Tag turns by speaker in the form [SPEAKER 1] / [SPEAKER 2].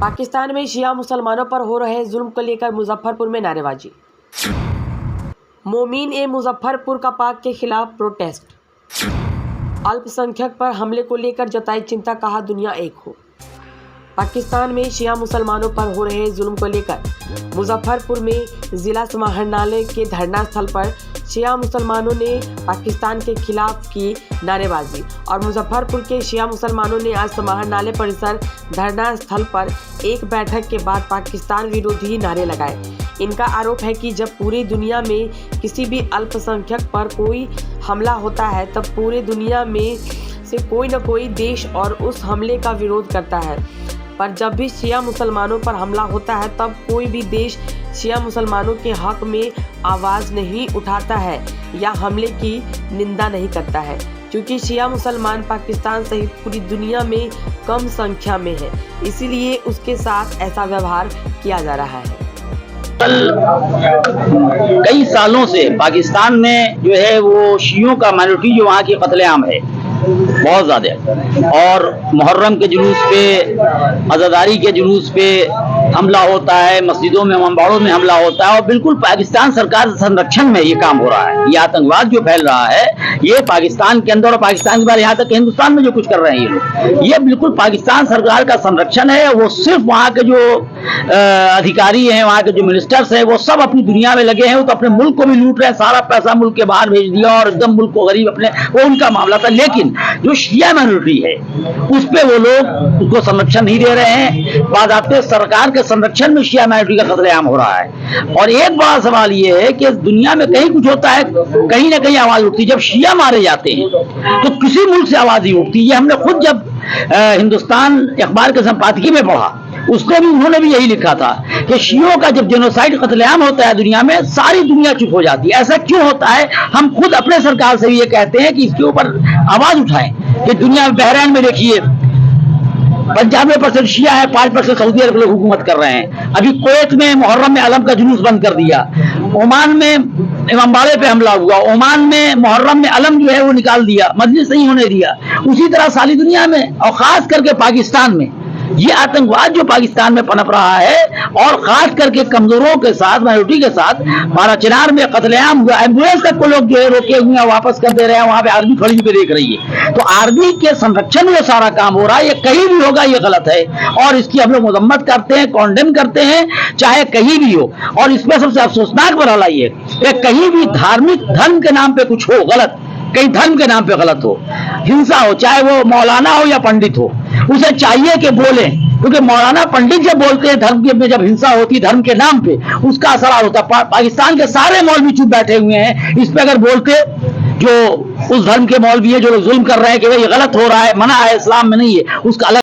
[SPEAKER 1] पाकिस्तान में शिया मुसलमानों पर हो रहे जुल्म को लेकर मुजफ्फरपुर में नारेबाजी। मोमीन ए मुजफ्फरपुर का पाक के खिलाफ प्रोटेस्ट। अल्पसंख्यक पर हमले को लेकर जताई चिंता, कहा दुनिया एक हो। पाकिस्तान में शिया मुसलमानों पर हो रहे जुल्म को लेकर मुजफ्फरपुर में जिला समाहरणालय के धरना स्थल पर शिया मुसलमानों ने पाकिस्तान के खिलाफ की नारेबाजी और मुजफ्फरपुर के शिया मुसलमानों ने आज समाहरणालय परिसर धरना स्थल पर एक बैठक के बाद पाकिस्तान विरोधी नारे लगाए। इनका आरोप है कि जब पूरी दुनिया में किसी भी अल्पसंख्यक पर कोई हमला होता है तब पूरे दुनिया में से कोई न कोई देश और उस हमले का विरोध करता है, पर जब भी शिया मुसलमानों पर हमला होता है तब कोई भी देश शिया मुसलमानों के हक में आवाज़ नहीं उठाता है या हमले की निंदा नहीं करता है, क्योंकि शिया मुसलमान पाकिस्तान सहित पूरी दुनिया में कम संख्या में है, इसीलिए उसके साथ ऐसा व्यवहार किया जा रहा है।
[SPEAKER 2] कई सालों से पाकिस्तान में जो है वो शियों का माइनॉरिटी जो वहाँ की कत्लेआम है बहुत ज़्यादा, और मुहर्रम के जुलूस पे, आज़ादारी के जुलूस पे हमला होता है, मस्जिदों में, अम्बाड़ों में हमला होता है, और बिल्कुल पाकिस्तान सरकार संरक्षण में ये काम हो रहा है। ये आतंकवाद जो फैल रहा है ये पाकिस्तान के अंदर और पाकिस्तान के बाद यहाँ तक हिंदुस्तान में जो कुछ कर रहे हैं ये लोग, ये बिल्कुल पाकिस्तान सरकार का संरक्षण है। वो सिर्फ वहाँ के जो अधिकारी हैं, वहाँ के जो मिनिस्टर्स हैं, वो सब अपनी दुनिया में लगे हैं, वो तो अपने मुल्क को भी लूट रहे हैं, सारा पैसा मुल्क के बाहर भेज दिया और एकदम मुल्क को गरीब अपने, वो उनका मामला था। लेकिन जो शिया माइनॉरिटी है उस पे वो लोग उसको संरक्षण नहीं दे रहे हैं। बाज़ाब्ते सरकार के संरक्षण में शिया माइनॉरिटी का कत्लेआम हो रहा है। और एक बड़ा सवाल ये है कि दुनिया में कहीं कुछ होता है कहीं ना कहीं आवाज उठती है, जब शिया मारे जाते हैं तो किसी मुल्क से आवाज नहीं उठती। ये हमने खुद जब हिंदुस्तान अखबार के संपादकीय में पढ़ा, उसमें भी उन्होंने भी यही लिखा था कि शियों का जब जेनोसाइड कत्लेआम होता है दुनिया में, सारी दुनिया चुप हो जाती है। ऐसा क्यों होता है? हम खुद अपने सरकार से भी ये कहते हैं कि इसके ऊपर आवाज उठाएं कि दुनिया में, बहरीन में देखिए 95% शिया है, 5% सऊदी अरब लोग हुकूमत कर रहे हैं। अभी कुवैत में मुहर्रम में अलम का जुलूस बंद कर दिया, ओमान में इमामबाड़े पे हमला हुआ, ओमान में मुहर्रम में अलम जो है वो निकाल दिया, मजलिस नहीं होने दिया। उसी तरह सारी दुनिया में और खास करके पाकिस्तान में ये आतंकवाद जो पाकिस्तान में पनप रहा है, और खास करके कमजोरों के साथ, माइनॉरिटी के साथ, बारा चिनार में कत्लेआम हुआ, एम्बुलेंस तक को लोग जो है रोके हुए हैं, वापस कर दे रहे हैं, वहां पे आर्मी खड़ी होकर देख रही है। तो आर्मी के संरक्षण में सारा काम हो रहा है, ये कहीं भी होगा ये गलत है और इसकी हम लोग मजम्मत करते हैं, कॉन्डेम करते हैं, चाहे कहीं भी हो। और इसमें सबसे अफसोसनाक मरहला ये कि कहीं भी धार्मिक धर्म के नाम पे कुछ हो गलत, कहीं धर्म के नाम पे गलत हो, हिंसा हो, चाहे वो मौलाना हो या पंडित हो, उसे चाहिए कि बोले, क्योंकि मौलाना पंडित जब बोलते हैं धर्म के में, जब हिंसा होती है धर्म के नाम पे, उसका असर होता है। पाकिस्तान के सारे मौलवी चुप बैठे हुए हैं। इस पे अगर बोलते, जो उस धर्म के मौलवी है जो लोग जुल्म कर रहे हैं कि भाई ये गलत हो रहा है, मना है, इस्लाम में नहीं है, उसका अलग